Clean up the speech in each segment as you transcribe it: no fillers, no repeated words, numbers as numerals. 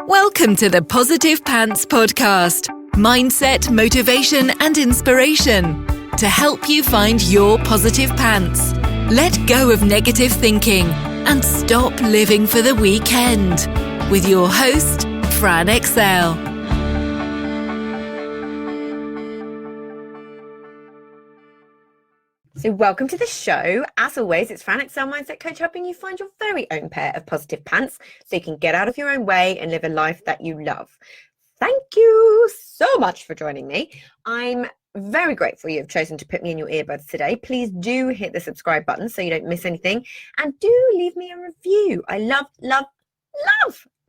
Welcome to the Positive Pants Podcast. Mindset, motivation, and inspiration to help you find your positive pants. Let go of negative thinking and stop living for the weekend. With your host, Fran Excel. So welcome to the show. As always, it's Fran Excel Mindset Coach, helping you find your very own pair of positive pants so you can get out of your own way and live a life that you love. Thank you so much for joining me. I'm very grateful you've chosen to put me in your earbuds today. Please do hit the subscribe button so you don't miss anything, and do leave me a review. I love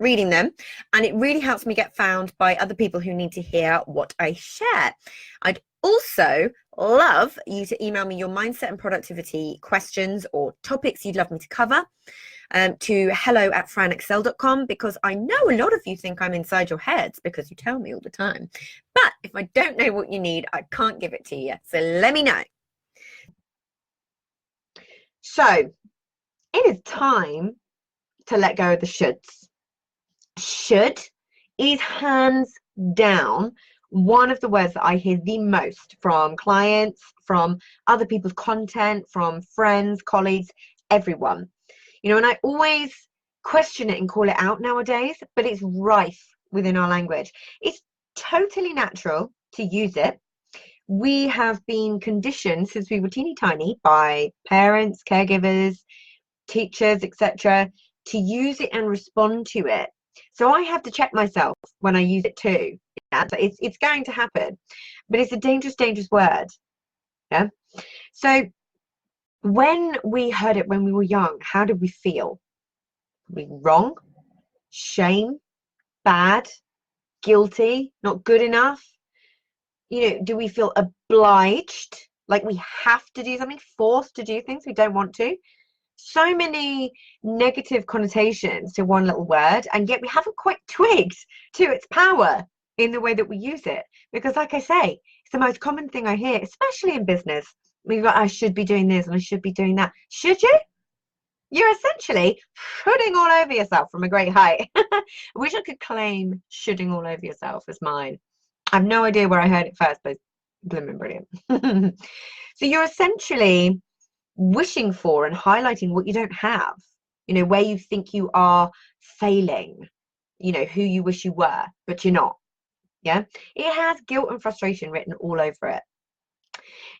reading them, and it really helps me get found by other people who need to hear what I share. I'd also love you to email me your mindset and productivity questions or topics you'd love me to cover to hello@franexcel.com, because I know a lot of you think I'm inside your heads because you tell me all the time. But if I don't know what you need, I can't give it to you. So let me know. So it is time to let go of the shoulds. Should is hands down one of the words that I hear the most from clients, from other people's content, from friends, colleagues, everyone. You know, and I always question it and call it out nowadays, but it's rife within our language. It's totally natural to use it. We have been conditioned since we were teeny tiny by parents, caregivers, teachers, etc., to use it and respond to it. So I have to check myself when I use it too. Yeah, so it's going to happen, but it's a dangerous word. Yeah. So when we heard it when we were young, how did we feel? Were we wrong? Shame? Bad? Guilty? Not good enough? You know, do we feel obliged? Like we have to do something, forced to do things we don't want to? So many negative connotations to one little word, and yet we haven't quite twigged to its power in the way that we use it. Because like I say, it's the most common thing I hear, especially in business. We've got, I should be doing this and I should be doing that. Should you? You're essentially shoulding all over yourself from a great height. I wish I could claim shoulding all over yourself as mine. I have no idea where I heard it first, but it's blooming brilliant. So you're essentially wishing for and highlighting what you don't have, you know, where you think you are failing, you know, who you wish you were, but you're not. Yeah, it has guilt and frustration written all over it.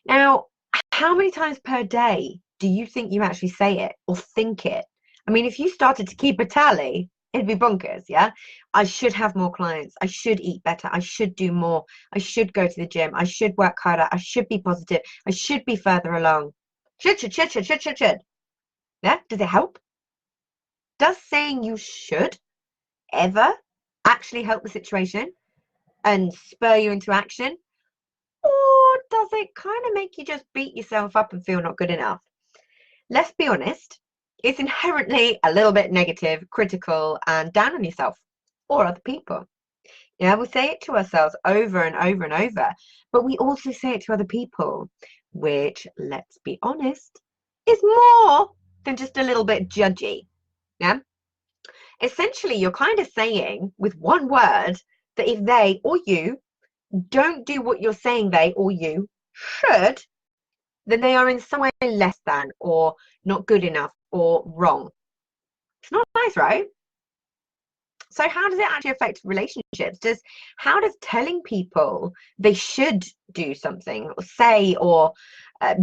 Now, how many times per day do you think you actually say it or think it? I mean, if you started to keep a tally, it'd be bonkers. Yeah, I should have more clients, I should eat better, I should do more, I should go to the gym, I should work harder, I should be positive, I should be further along. Should. Yeah, does it help? Does saying you should ever actually help the situation and spur you into action? Or does it kind of make you just beat yourself up and feel not good enough? Let's be honest, it's inherently a little bit negative, critical, and down on yourself or other people. Yeah, we say it to ourselves over and over and over, but we also say it to other people, which, let's be honest, is more than just a little bit judgy. Yeah. Essentially, you're kind of saying with one word that if they or you don't do what you're saying they or you should, then they are in some way less than, or not good enough, or wrong. It's not nice, right? So how does it actually affect relationships? How does telling people they should do something or say or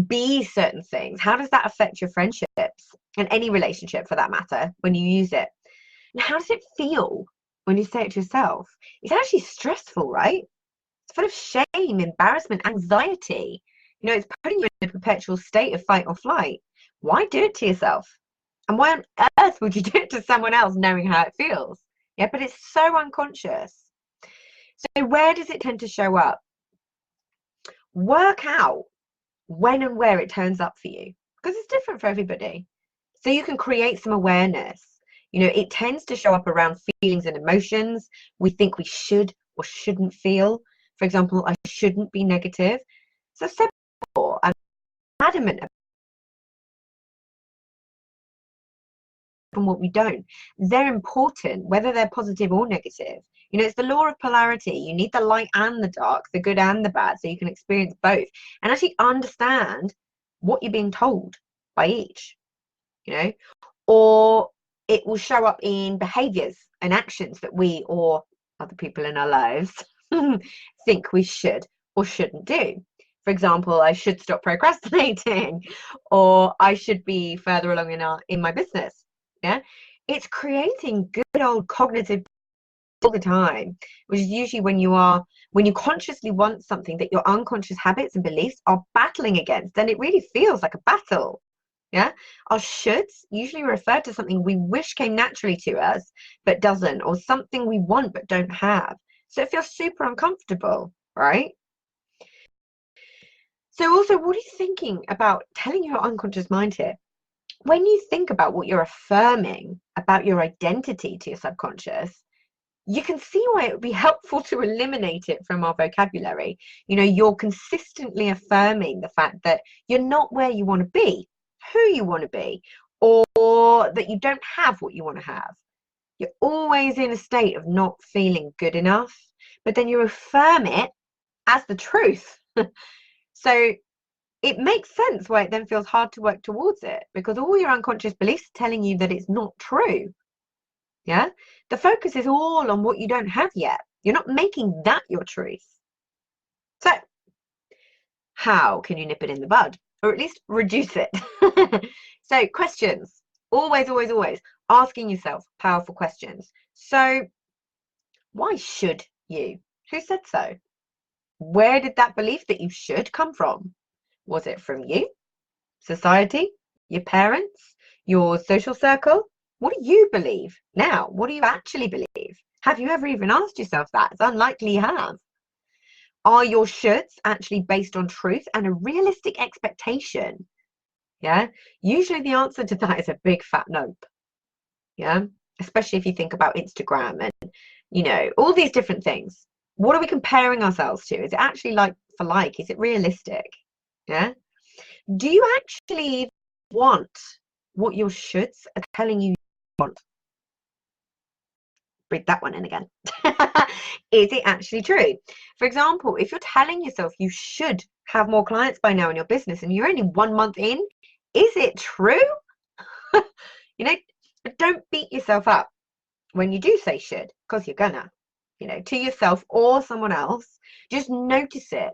be certain things, how does that affect your friendships and any relationship for that matter when you use it? And how does it feel when you say it to yourself? It's actually stressful, right? It's full of shame, embarrassment, anxiety. You know, it's putting you in a perpetual state of fight or flight. Why do it to yourself? And why on earth would you do it to someone else knowing how it feels? Yeah, but it's so unconscious. So where does it tend to show up? Work out when and where it turns up for you, because it's different for everybody. So you can create some awareness. You know, it tends to show up around feelings and emotions we think we should or shouldn't feel. For example, I shouldn't be negative. So I've said before, I'm adamant from what we don't. They're important, whether they're positive or negative. You know, it's the law of polarity. You need the light and the dark, the good and the bad, so you can experience both and actually understand what you're being told by each, you know, or it will show up in behaviors and actions that we or other people in our lives think we should or shouldn't do. For example, I should stop procrastinating, or I should be further along in my business. Yeah, it's creating good old cognitive all the time, which is usually when you consciously want something that your unconscious habits and beliefs are battling against, then it really feels like a battle. Yeah, our shoulds usually refer to something we wish came naturally to us but doesn't, or something we want but don't have. So it feels super uncomfortable, right? So also, what are you thinking about telling your unconscious mind here? When you think about what you're affirming about your identity to your subconscious, you can see why it would be helpful to eliminate it from our vocabulary. You know, you're consistently affirming the fact that you're not where you want to be, who you want to be, or that you don't have what you want to have. You're always in a state of not feeling good enough, but then you affirm it as the truth. So it makes sense why it then feels hard to work towards it, because all your unconscious beliefs are telling you that it's not true. Yeah, the focus is all on what you don't have yet. You're not making that your truth. So how can you nip it in the bud, or at least reduce it? So questions, always, always, always asking yourself powerful questions. So why should you? Who said so? Where did that belief that you should come from? Was it from you, society, your parents, your social circle? What do you believe now? What do you actually believe? Have you ever even asked yourself that? It's unlikely you have. Are your shoulds actually based on truth and a realistic expectation? Yeah, usually the answer to that is a big fat nope. Yeah, especially if you think about Instagram and, you know, all these different things. What are we comparing ourselves to? Is it actually like for like? Is it realistic? Yeah. Do you actually want what your shoulds are telling you want? Breathe that one in again. Is it actually true? For example, if you're telling yourself you should have more clients by now in your business and you're only 1 month in, is it true? You know, but don't beat yourself up when you do say should, because you're gonna, you know, to yourself or someone else. Just notice it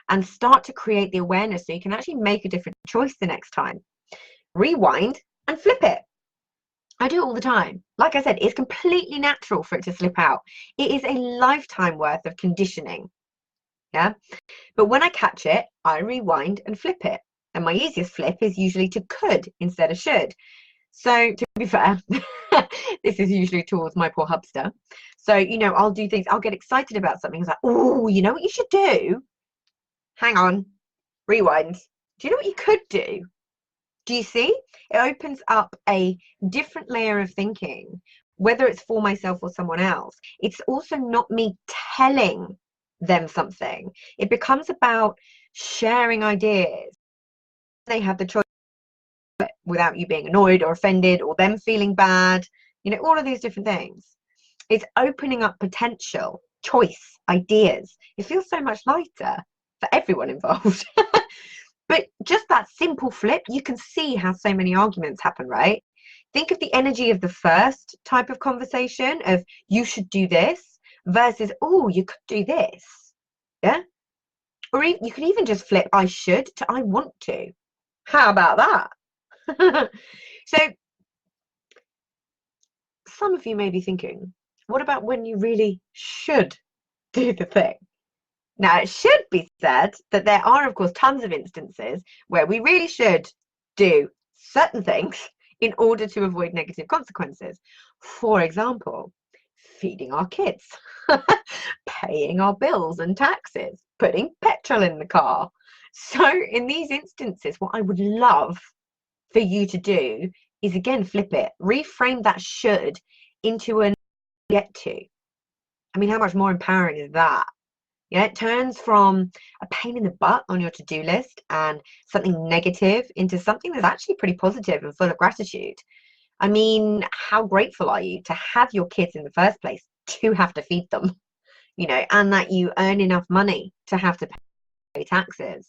and start to create the awareness so you can actually make a different choice the next time. Rewind and flip it. I do it all the time. Like I said, it's completely natural for it to slip out. It is a lifetime worth of conditioning. Yeah. But when I catch it, I rewind and flip it. And my easiest flip is usually to could instead of should. So to be fair, this is usually towards my poor hubster. So, you know, I'll do things, I'll get excited about something. It's like, oh, you know what you should do? Hang on, rewind. Do you know what you could do? Do you see? It opens up a different layer of thinking, whether it's for myself or someone else. It's also not me telling them something. It becomes about sharing ideas. They have the choice without you being annoyed or offended or them feeling bad. You know, all of these different things. It's opening up potential, choice, ideas. It feels so much lighter for everyone involved. But just that simple flip, you can see how so many arguments happen, right? Think of the energy of the first type of conversation of you should do this versus, oh, you could do this. Yeah. Or you could even just flip I should to I want to. How about that? So some of you may be thinking, what about when you really should do the thing? Now, it should be said that there are, of course, tons of instances where we really should do certain things in order to avoid negative consequences. For example, feeding our kids, paying our bills and taxes, putting petrol in the car. So in these instances, what I would love for you to do is, again, flip it, reframe that should into a get to. I mean, how much more empowering is that? Yeah, it turns from a pain in the butt on your to-do list and something negative into something that's actually pretty positive and full of gratitude. I mean, how grateful are you to have your kids in the first place, to have to feed them, and that you earn enough money to have to pay taxes,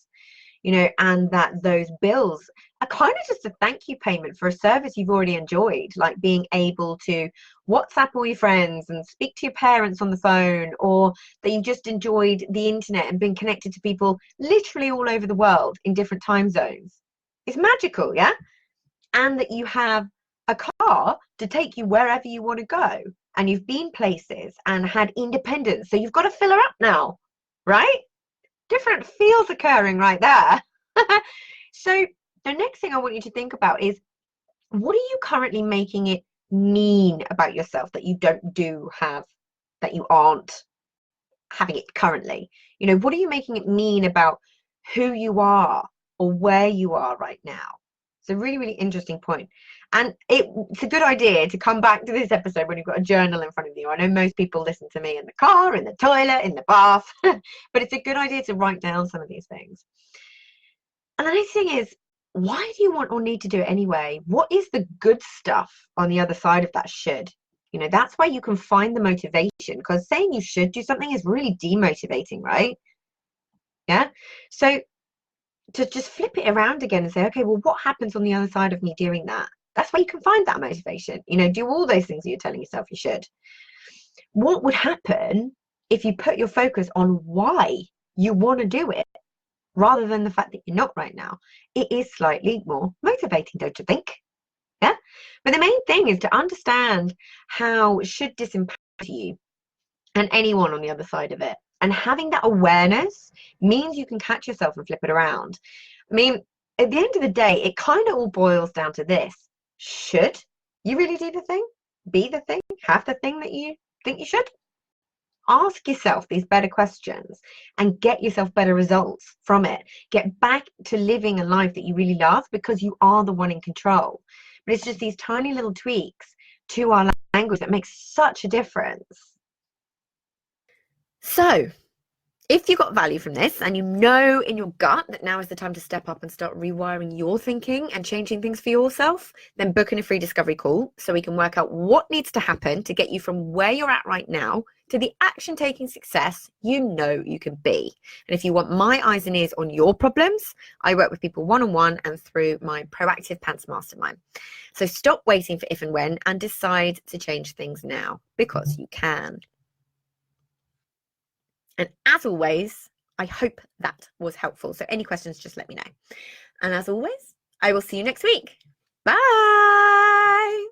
and that those bills are kind of just a thank you payment for a service you've already enjoyed, like being able to WhatsApp all your friends and speak to your parents on the phone, or that you've just enjoyed the internet and been connected to people literally all over the world in different time zones. It's magical, yeah? And that you have a car to take you wherever you want to go, and you've been places and had independence, so you've got to fill her up now, right? Different feels occurring right there. So the next thing I want you to think about is, what are you currently making it mean about yourself that you don't have, that you aren't having it currently? What are you making it mean about who you are or where you are right now? It's a really, really interesting point. And it's a good idea to come back to this episode when you've got a journal in front of you. I know most people listen to me in the car, in the toilet, in the bath, but it's a good idea to write down some of these things. And the next thing is, why do you want or need to do it anyway? What is the good stuff on the other side of that should? That's where you can find the motivation, because saying you should do something is really demotivating, right? Yeah. So to just flip it around again and say, okay, well, what happens on the other side of me doing that? That's where you can find that motivation. Do all those things that you're telling yourself you should. What would happen if you put your focus on why you want to do it, rather than the fact that you're not right now? It is slightly more motivating, don't you think? Yeah. But the main thing is to understand how should disempower you and anyone on the other side of it. And having that awareness means you can catch yourself and flip it around. I mean, at the end of the day, it kind of all boils down to this. Should you really do the thing? Be the thing? Have the thing that you think you should? Ask yourself these better questions and get yourself better results from it. Get back to living a life that you really love, because you are the one in control. But it's just these tiny little tweaks to our language that makes such a difference. So, if you got value from this and you know in your gut that now is the time to step up and start rewiring your thinking and changing things for yourself, then book in a free discovery call so we can work out what needs to happen to get you from where you're at right now to the action-taking success you know you can be. And if you want my eyes and ears on your problems, I work with people one-on-one and through my Proactive Pants Mastermind. So stop waiting for if and when and decide to change things now, because you can. And as always, I hope that was helpful. So any questions, just let me know. And as always, I will see you next week. Bye.